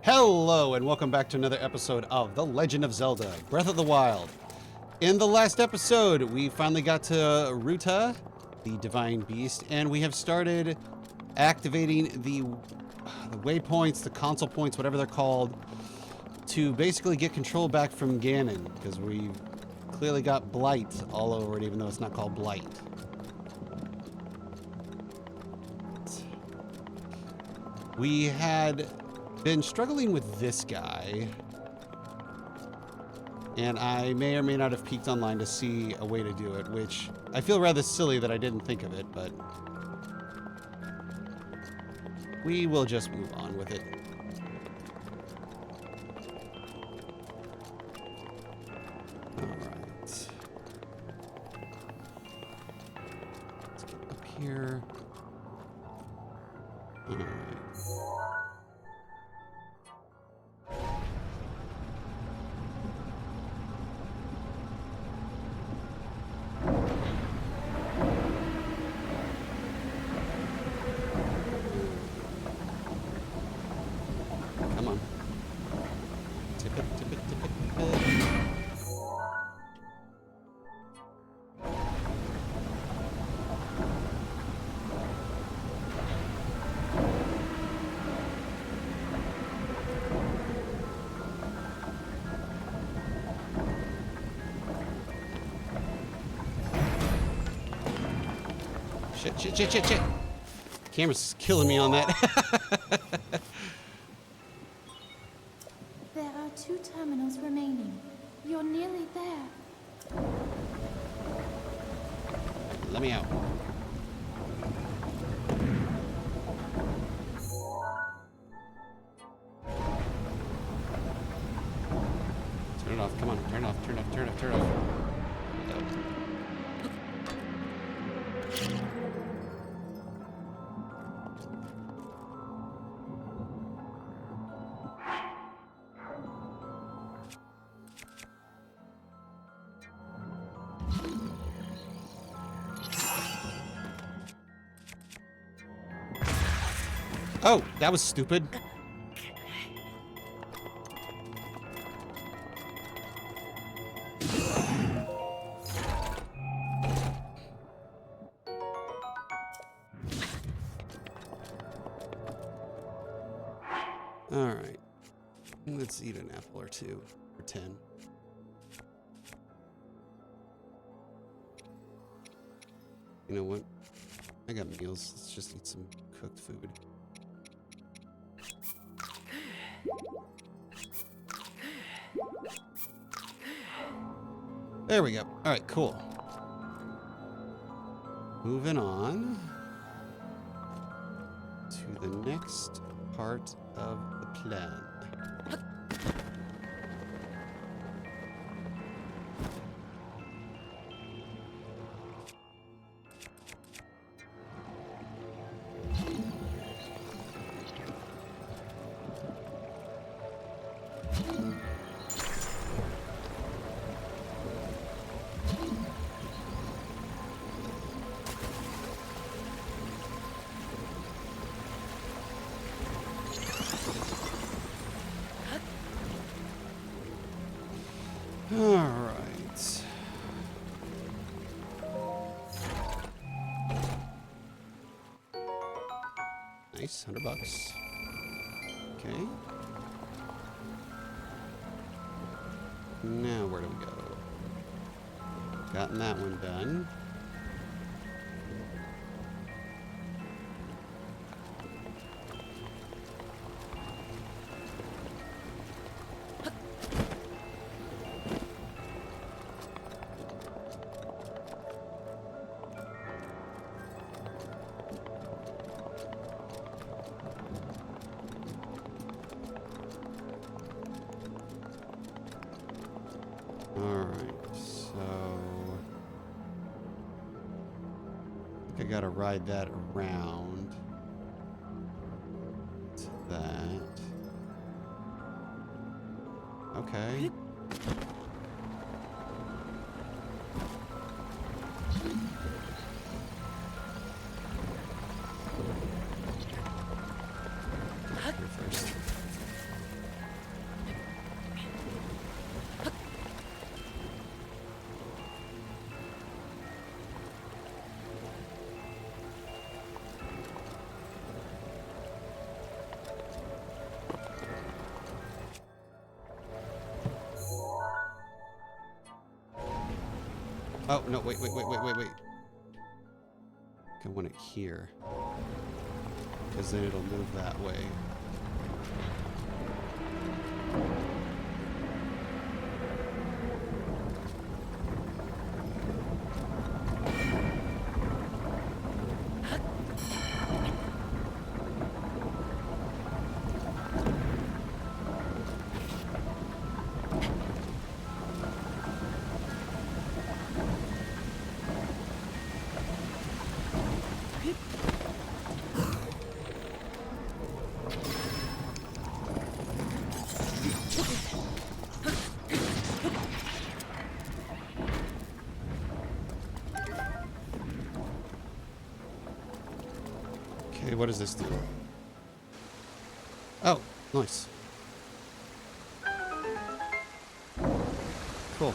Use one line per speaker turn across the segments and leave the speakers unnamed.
Hello and welcome back to another episode of The Legend of Zelda Breath of the Wild. In the last episode, we finally got to Ruta, the divine beast, and we have started activating the waypoints, the console points, whatever they're called, to basically get control back from Ganon, because we've clearly got Blight all over it, even though it's not called Blight. We had been struggling with this guy, and I may or may not have peeked online to see a way to do it, which I feel rather silly that I didn't think of it, but we will just move on with it. Alright. Let's get up here. Alright. Come on. Tip it, tip it, tip it, tip it. Shit. Camera's killing me on that.
There are 2 terminals remaining. You're nearly there.
Let me out. Turn it off. Come on. Turn it off. Turn it off. Turn it off. Turn it off. Oh, that was stupid. All right. Let's eat an apple or 2 or 10. You know what? I got meals. Let's just eat some cooked food. There we go. All right, cool. Moving on to the next part of the plan. All right. Nice, $100. Okay. Now where do we go? Gotten that one done. Alright, so I think I gotta ride that around to that. Okay. Here first. Oh, no, wait. I want it here. Because then it'll move that way. Okay, what does this do? Oh, nice. Cool.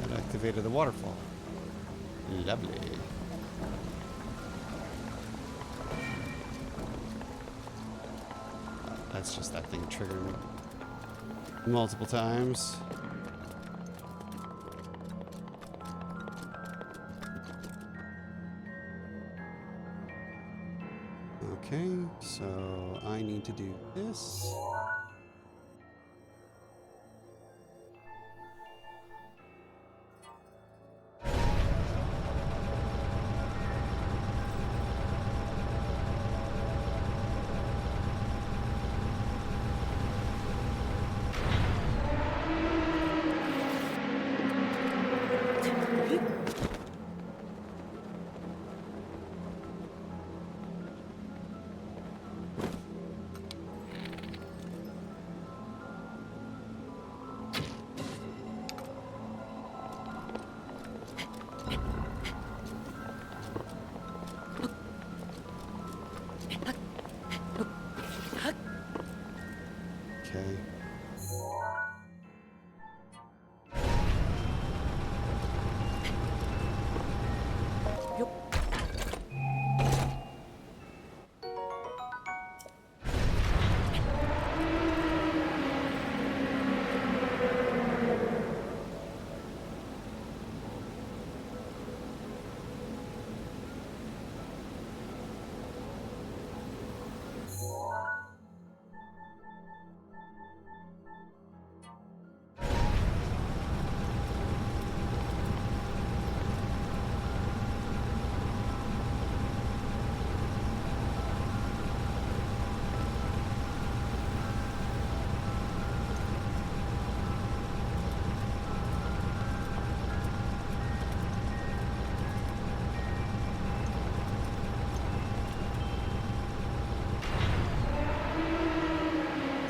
That activated the waterfall. Lovely. That's just that thing triggering multiple times. Okay, so I need to do this. Okay.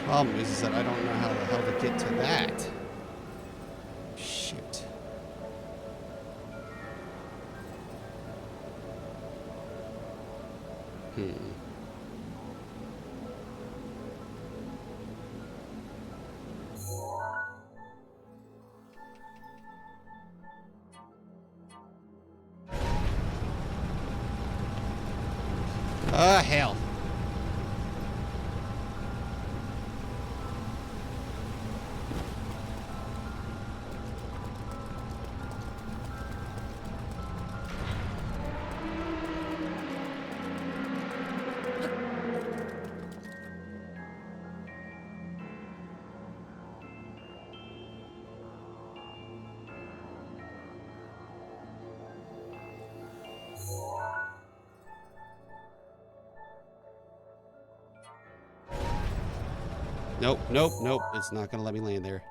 Problem is that I don't know how the hell to get to that. Shit. Ah, hell. Nope, nope, nope. It's not gonna let me land there.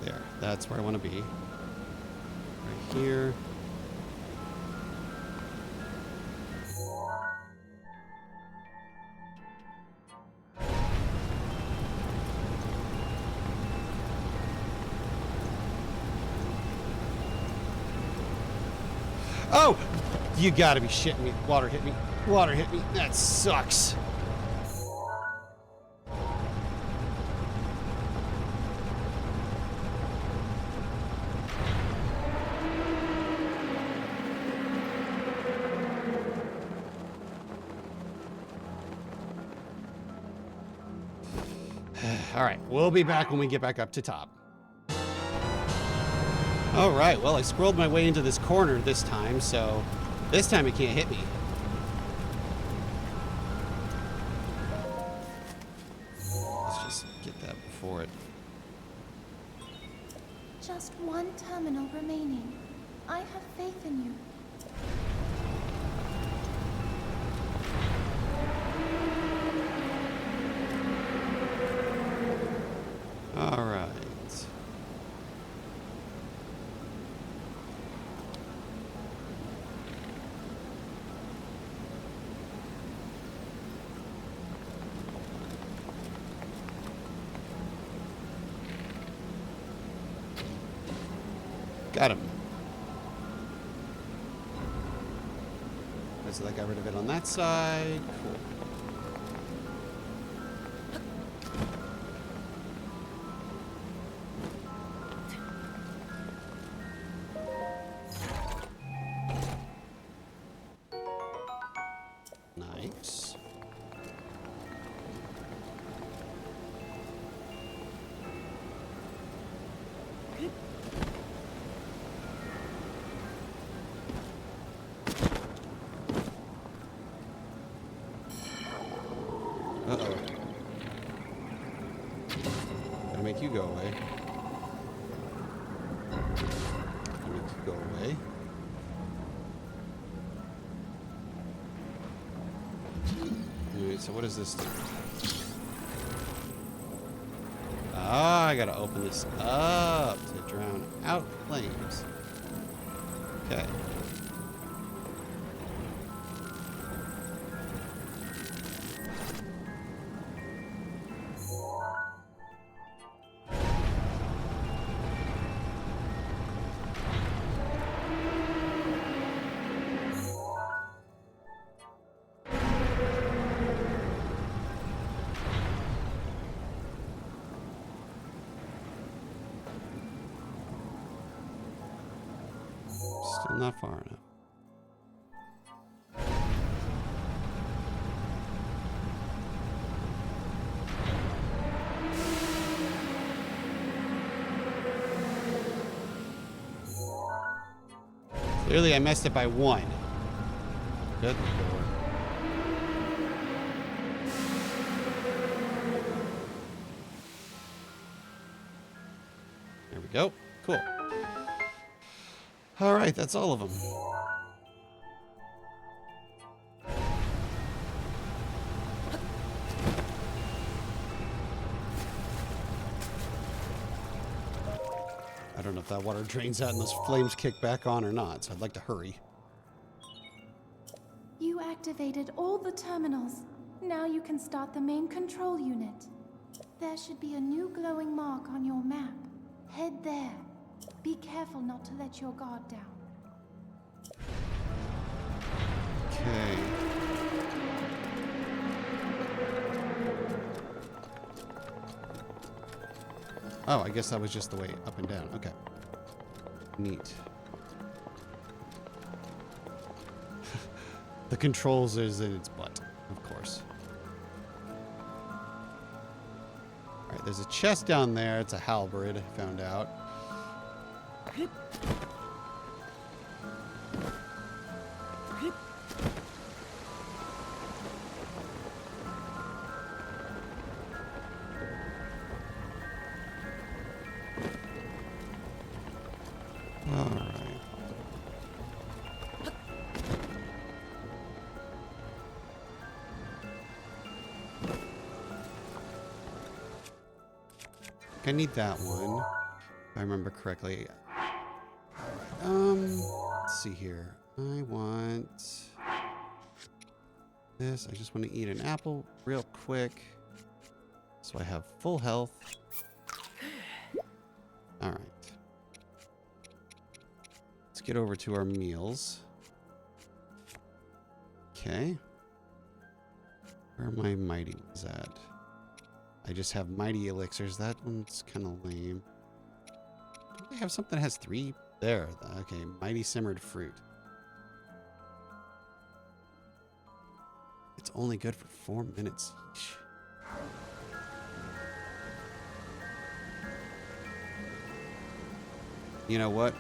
There, that's where I want to be. Right here. Oh! You gotta be shitting me. Water hit me. Water hit me. That sucks. All right, we'll be back when we get back up to top. All right, well, I scrolled my way into this corner this time, so this time it can't hit me. Let's just get that before it.
Just one terminal remaining. I have faith in you.
All right. Got him. So that got rid of it on that side. Cool. Nice. Uh-oh. Gotta make you go away. Gotta make you go away. Alright, so what does this do? Ah, I gotta open this up to drown out flames. Okay. Still not far enough. Clearly I messed it by one. Good lord. There we go. Cool. All right, that's all of them. I don't know if that water drains out and those flames kick back on or not, so I'd like to hurry.
You activated all the terminals. Now you can start the main control unit. There should be a new glowing mark on your map. Head there. Be careful not to let your guard down.
Okay. Oh, I guess that was just the way up and down. Okay. Neat. The controls is in its butt, of course. Alright, there's a chest down there. It's a halberd, I found out. Alright. I need that one, if I remember correctly. Let's see here. I want this. I just want to eat an apple real quick, so I have full health. All right. Let's get over to our meals. Okay. Where are my mighty ones at? I just have mighty elixirs. That one's kind of lame. Don't I have something that has 3? There. Okay, mighty simmered fruit. It's only good for 4 minutes each. You know what?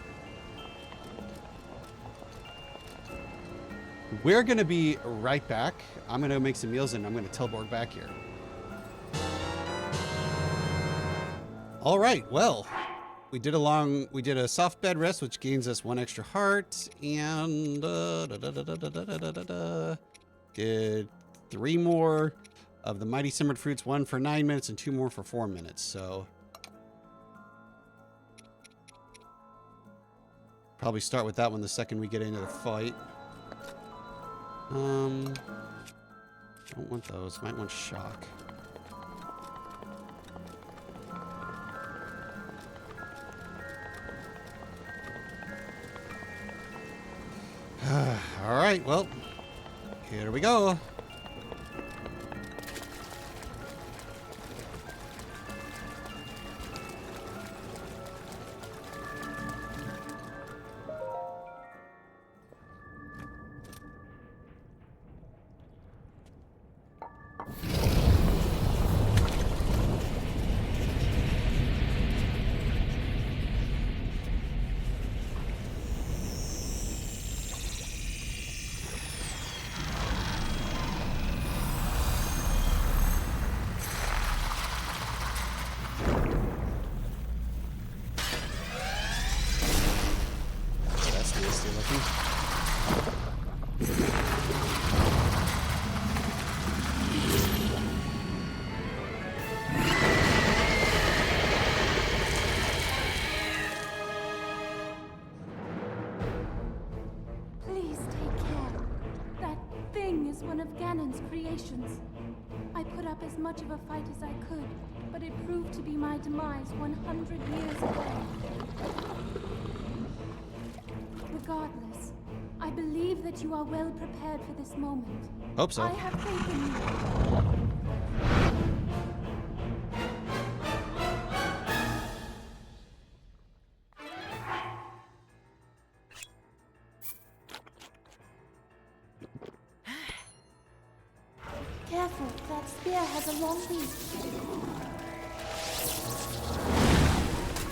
We're going to be right back. I'm going to make some meals and I'm going to teleport back here. All right, well, we did a soft bed rest, which gains us 1 extra heart, and did 3 more of the mighty simmered fruits, 1 for 9 minutes and 2 more for 4 minutes. So probably start with that one the second we get into the fight. Don't want those. Might want shock. All right, well, here we go.
Please take care. That thing is one of Ganon's creations. I put up as much of a fight as I could, but it proved to be my demise 100 years away. Regardless, I believe that you are well prepared for this moment.
Hope so.
I have faith in you. Careful, that spear has a long beak.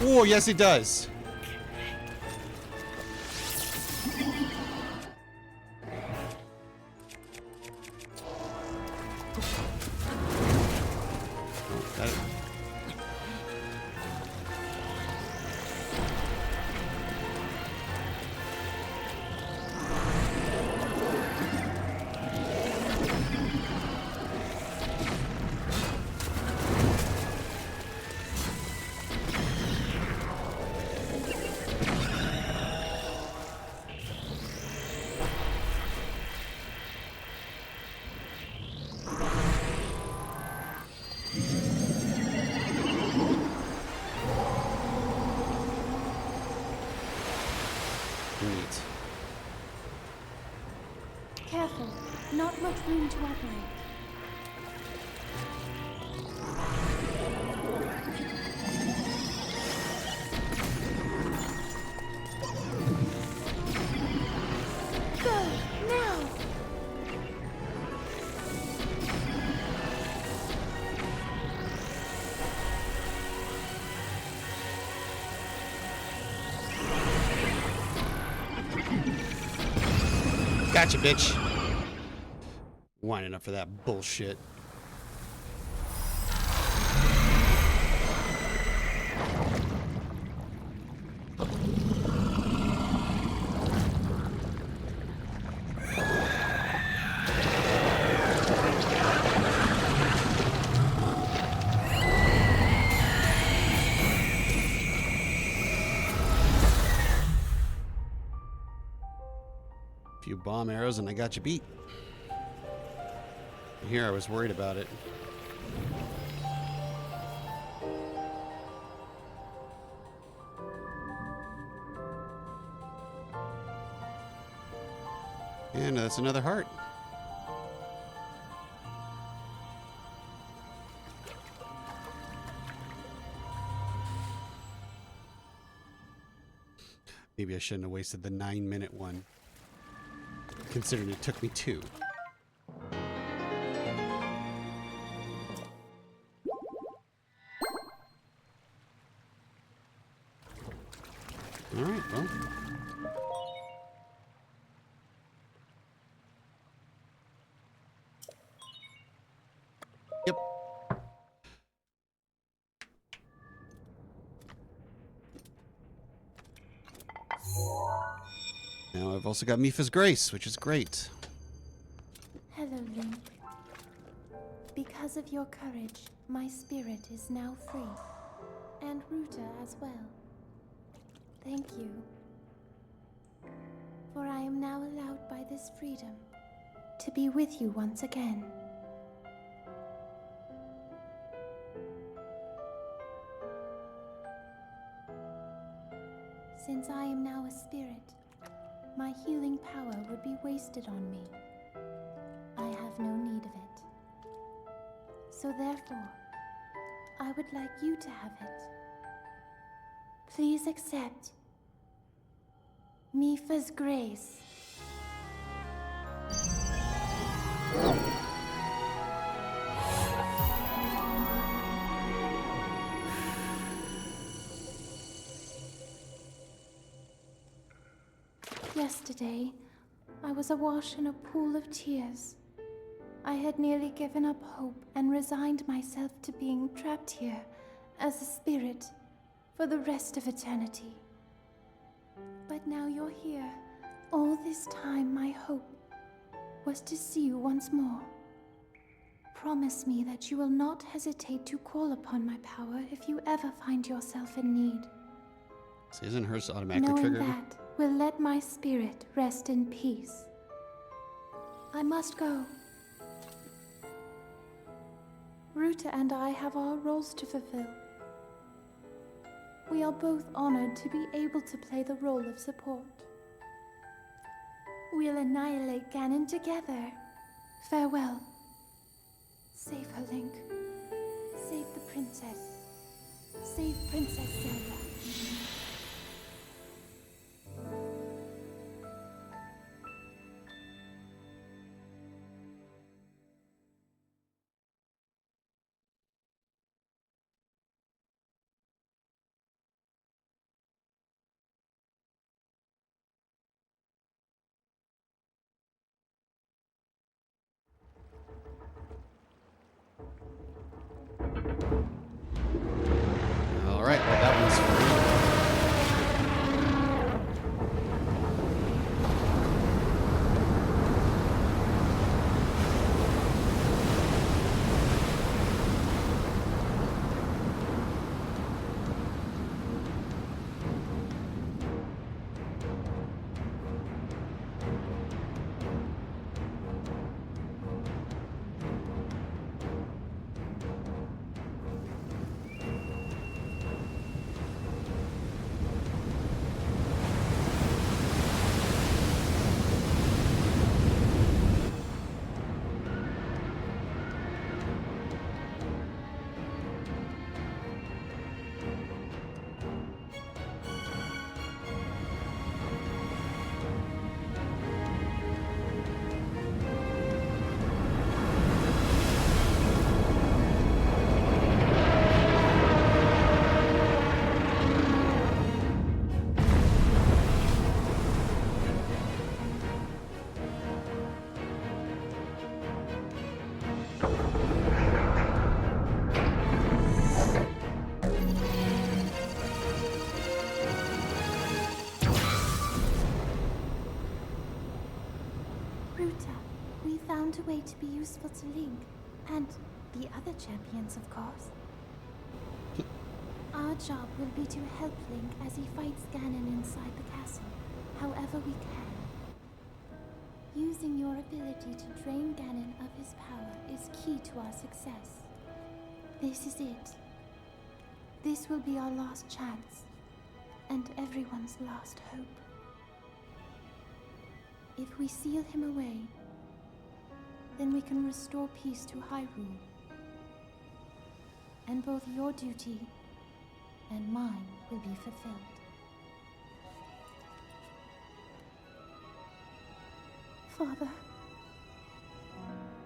Oh, yes, it does. Oh, got it. Neat.
Careful, not much room to operate. Go, now!
Gotcha, bitch. Whining up for that bullshit. Few bomb arrows and I got you beat. Here I was worried about it. And that's another heart. Maybe I shouldn't have wasted the 9-minute one, considering it took me 2. Alright, well. Yep. Now I've also got Mipha's Grace, which is great.
Hello, Link. Because of your courage, my spirit is now free. And Ruta as well. Thank you. For I am now allowed by this freedom to be with you once again. Since I am now a spirit, my healing power would be wasted on me. I have no need of it. So therefore, I would like you to have it. Please accept Mipha's grace. Yesterday, I was awash in a pool of tears. I had nearly given up hope and resigned myself to being trapped here as a spirit for the rest of eternity. But now you're here. All this time, my hope was to see you once more. Promise me that you will not hesitate to call upon my power if you ever find yourself in need.
So isn't hers automatically
Knowing
triggered?
that will let my spirit rest in peace. I must go. Ruta and I have our roles to fulfill. We are both honored to be able to play the role of support. We'll annihilate Ganon together. Farewell. Save her, Link. Save the princess. Save Princess Zelda.
All right, well, that one's free.
Ruta, we found a way to be useful to Link, and the other champions, of course. Our job will be to help Link as he fights Ganon inside the castle, however we can. Using your ability to drain Ganon of his power is key to our success. This is it. This will be our last chance, and everyone's last hope. If we seal him away, then we can restore peace to Hyrule. And both your duty and mine will be fulfilled. Father,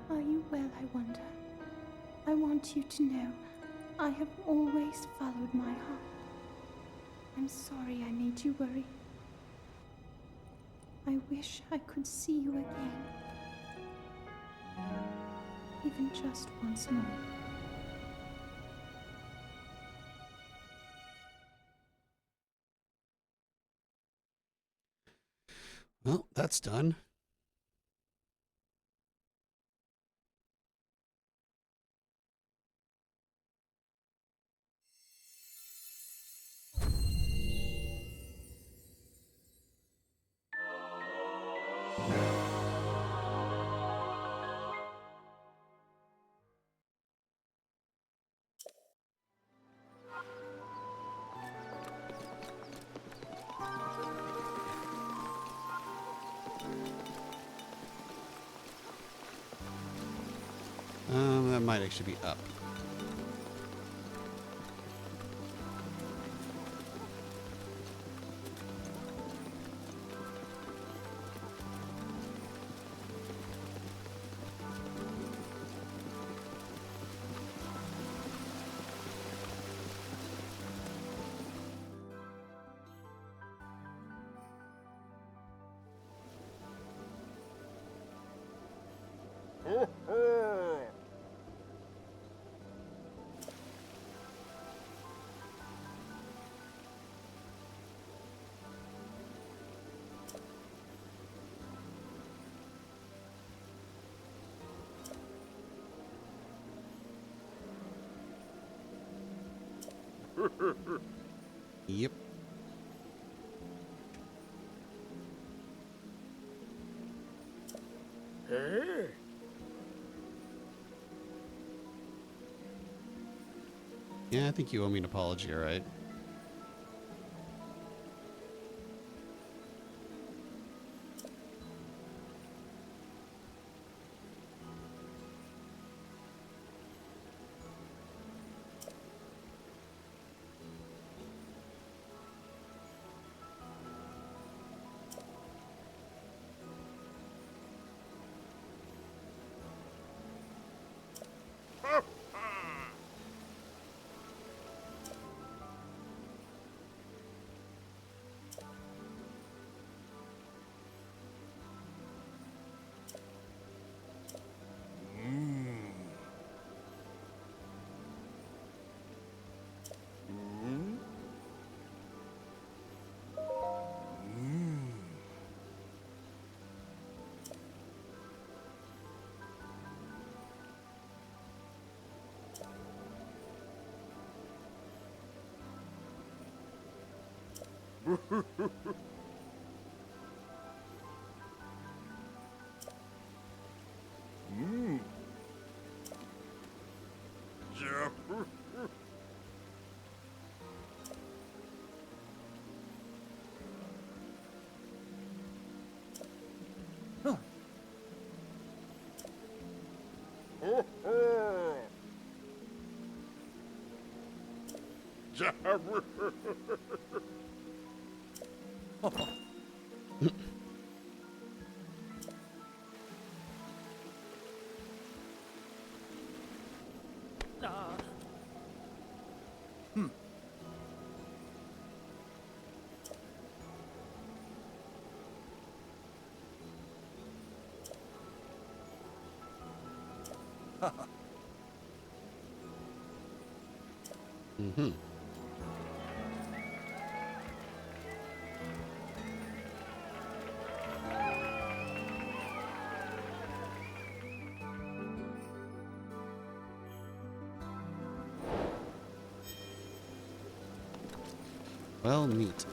are you well, I wonder? I want you to know I have always followed my heart. I'm sorry I made you worry. I wish I could see you again. Even just once more.
Well, that's done. That might actually be up. Yep. Yeah, I think you owe me an apology, all right? Mm-hmm. Well, neat.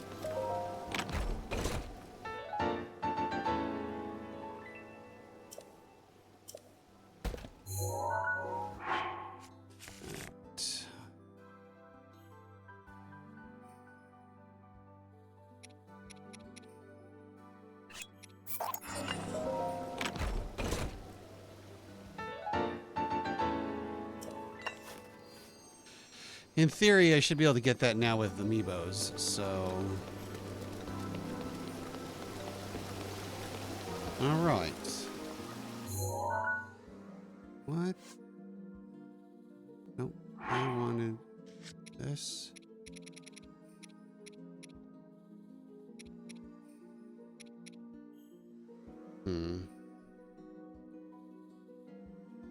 In theory, I should be able to get that now with amiibos, so... All right. What? Nope. I wanted this.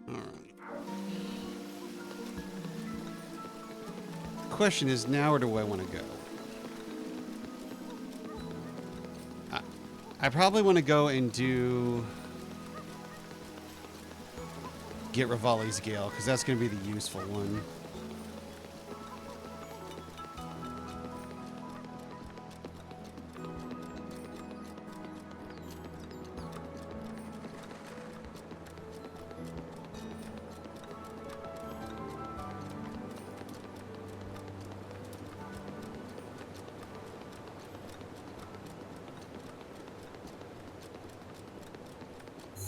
All right. The question is now, where do I want to go? I probably want to go and get Rivali's Gale, because that's going to be the useful one.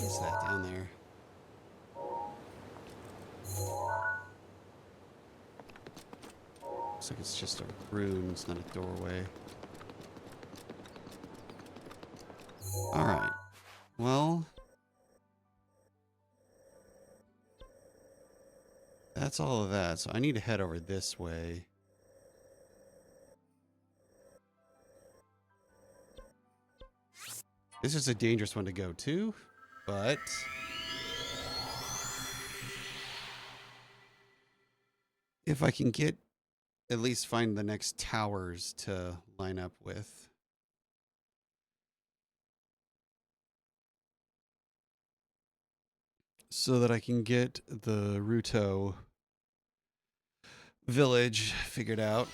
Is that down there? Looks like it's just a room, it's not a doorway. Alright. Well, that's all of that, so I need to head over this way. This is a dangerous one to go to, but if I can at least find the next towers to line up with. So that I can get the Ruto village figured out.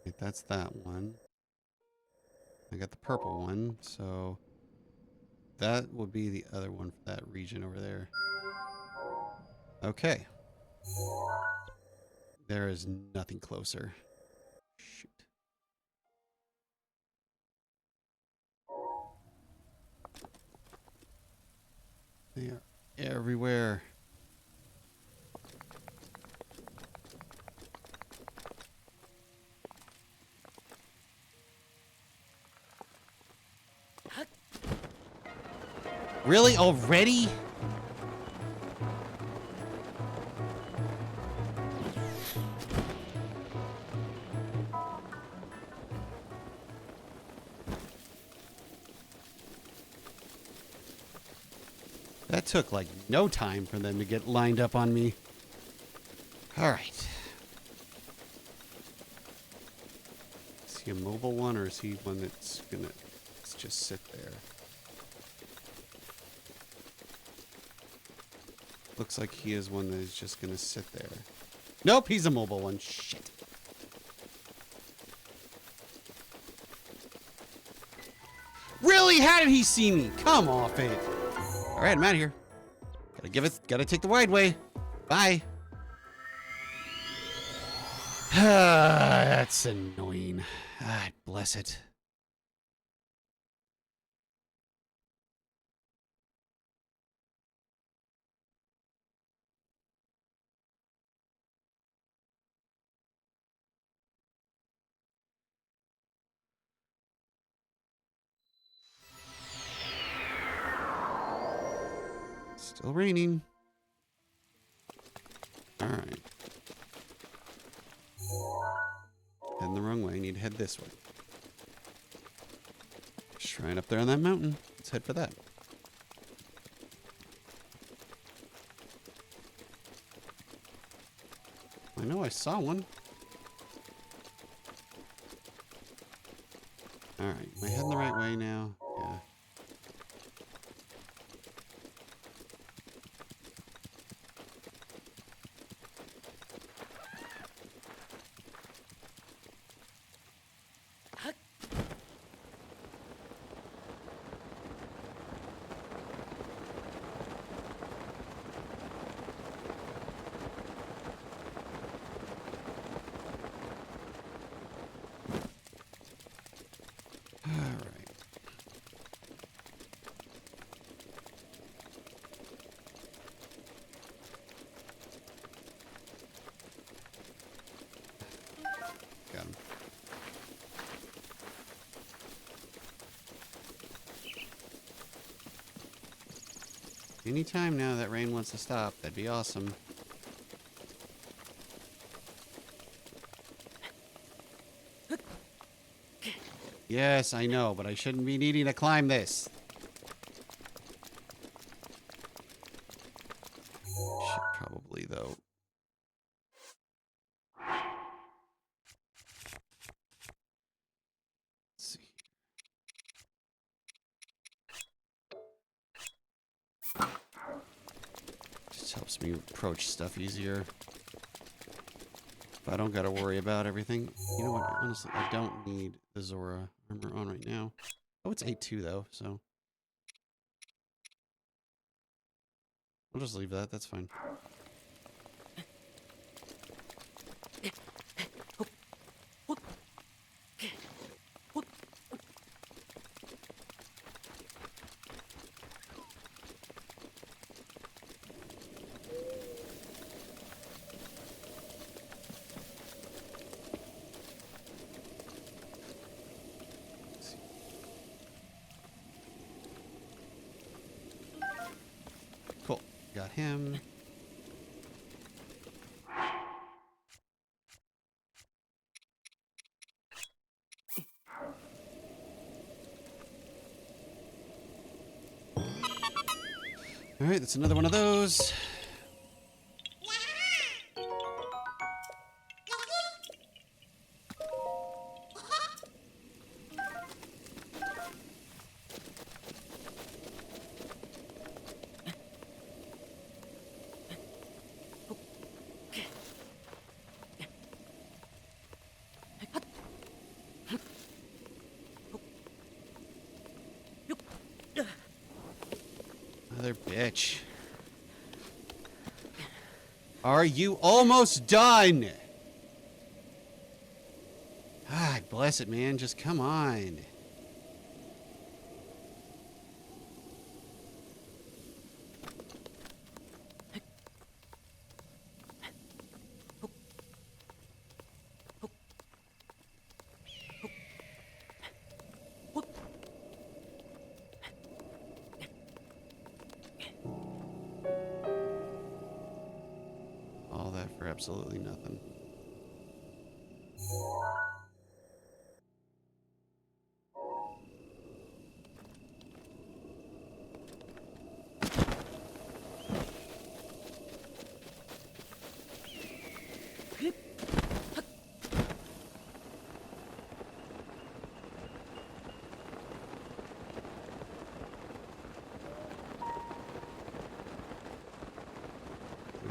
Wait, that's that one. I got the purple one, so that would be the other one for that region over there. Okay. There is nothing closer. Shoot. They are everywhere. Really? Already? That took like no time for them to get lined up on me. All right. Is he a mobile one, or is he one that's gonna just sit there? Looks like he is one that is just gonna sit there. Nope, he's a mobile one. Shit. Really? How did he see me? Come off it. All right, I'm out of here. Gotta take the wide way. Bye. That's annoying. Ah, bless it. Still raining. All right. Heading the wrong way. I need to head this way. Shrine up there on that mountain. Let's head for that. I know I saw one. All right. Am I heading the right way now? Yeah. Anytime now that rain wants to stop, that'd be awesome. Yes, I know, but I shouldn't be needing to climb this. Should probably, though. Let's see. Just helps me approach stuff easier. If I don't gotta worry about everything. You know what? Honestly, I don't need the Zora armor on right now. Oh, it's 8-2 though, so. I'll just leave that. That's fine. Cool. Got him. Alright, that's another one of those. Another bitch. Are you almost done? Ah, bless it, man. Just come on. All that for absolutely nothing.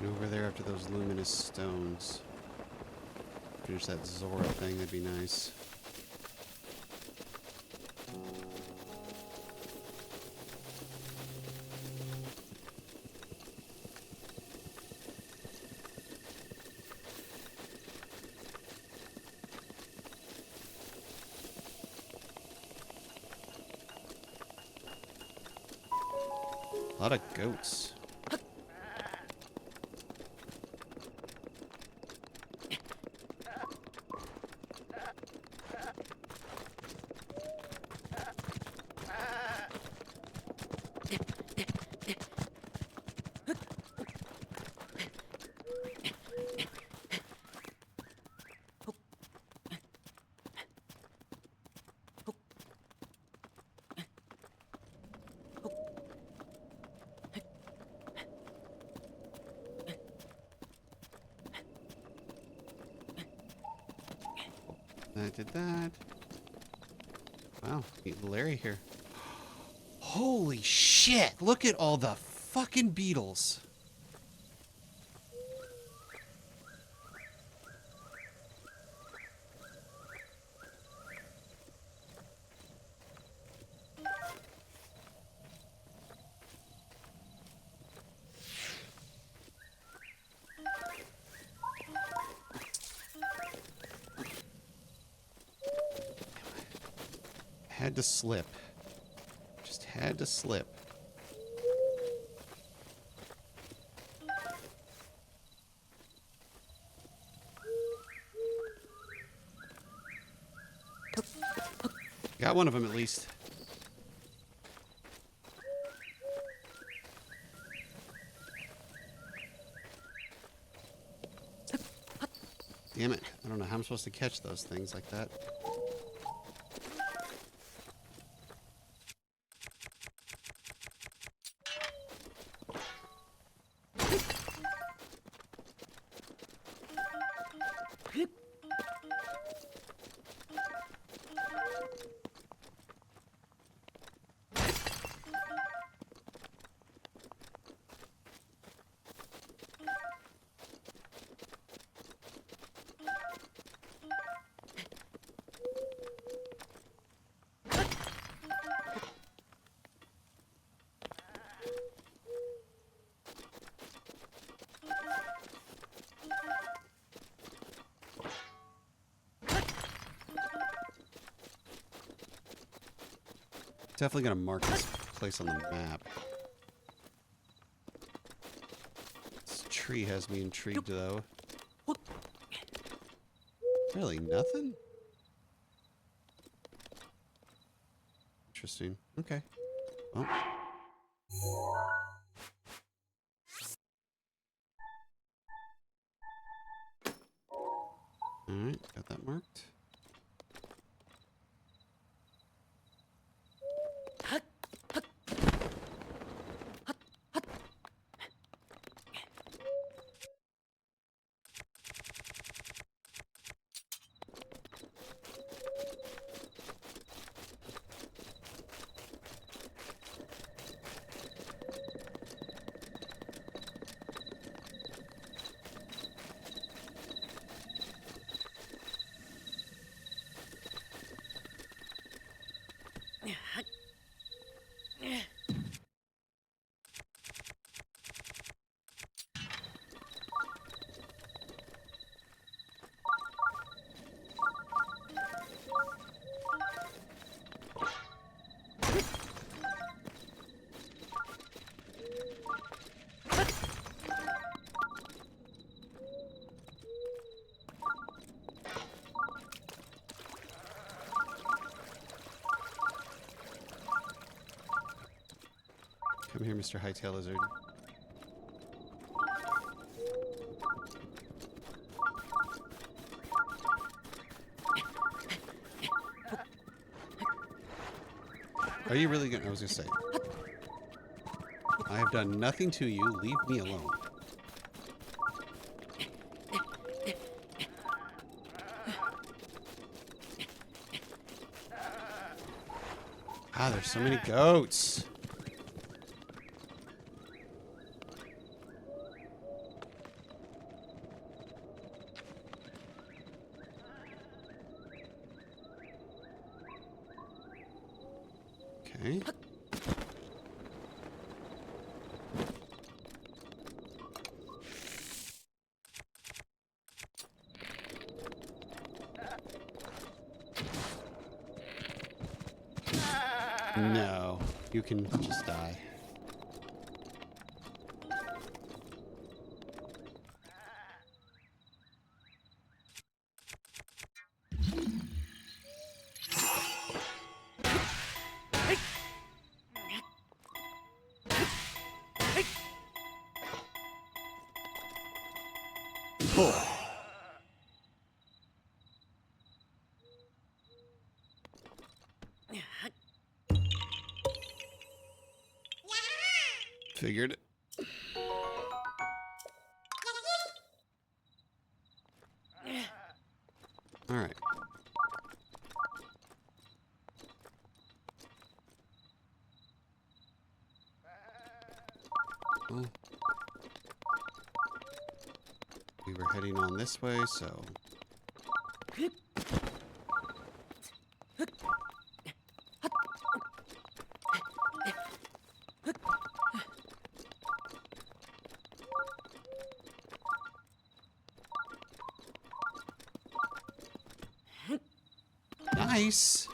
Over there after those luminous stones. Finish that Zora thing, that'd be nice. A lot of goats. That did that. Wow, meeting Larry here. Holy shit! Look at all the fucking beetles. Had to slip. Just had to slip. Got one of them at least. Damn it. I don't know how I'm supposed to catch those things like that. Definitely gonna mark this place on the map. This tree has me intrigued, though. Really, nothing? Interesting. Okay. Well. Alright, got that marked. Come here, Mr. Hightail Lizard. Are you really gonna... I was gonna say. I have done nothing to you. Leave me alone. Ah, there's so many goats. Okay. No, you can just die. Oh. Figured. All right. Oh. We were heading on this way, so... Nice!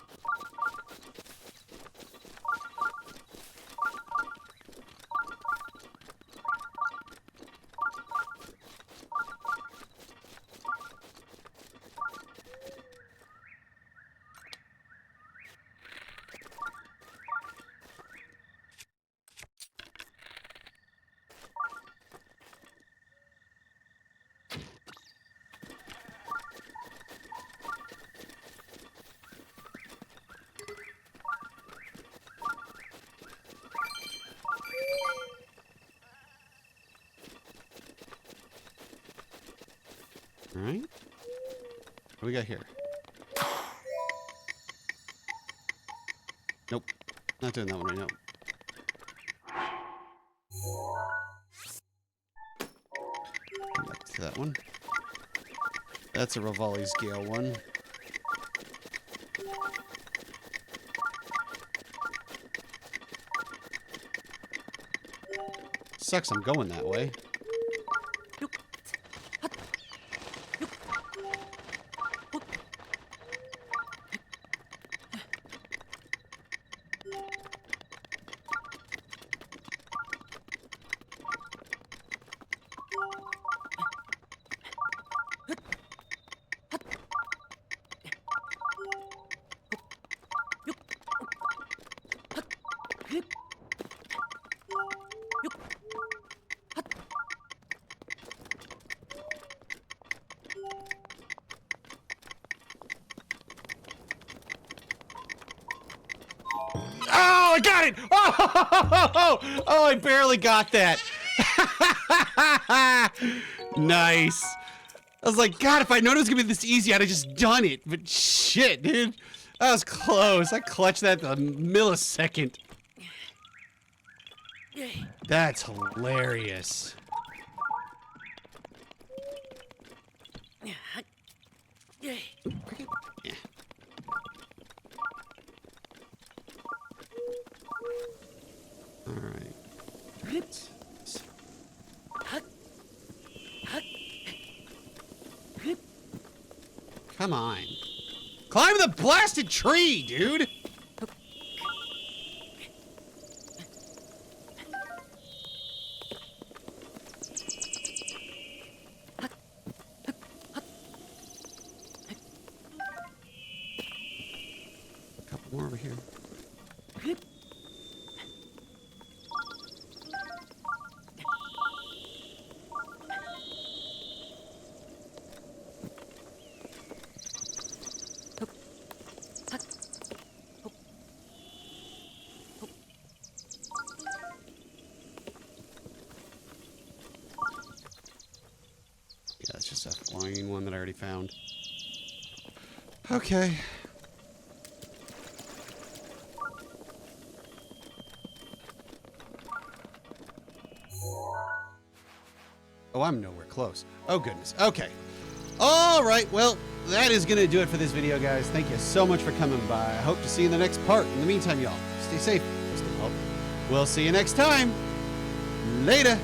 All right. What do we got here? Nope. Not doing that one right now. Come back to that one. That's a Rivali's Gale one. Sucks I'm going that way. Oh, I got it! Oh, I barely got that. Nice. I was like, God, if I known it was gonna be this easy, I'd have just done it. But shit, dude. That was close. I clutched that a millisecond. That's hilarious. Ooh, cricket. Yeah. All right. Come on. Climb the blasted tree, dude! A couple more over here. Yeah, it's just a flying one that I already found. Okay. Oh, I'm nowhere close. Oh, goodness. Okay. All right. Well, that is going to do it for this video, guys. Thank you so much for coming by. I hope to see you in the next part. In the meantime, y'all, stay safe. Stay healthy. We'll see you next time. Later.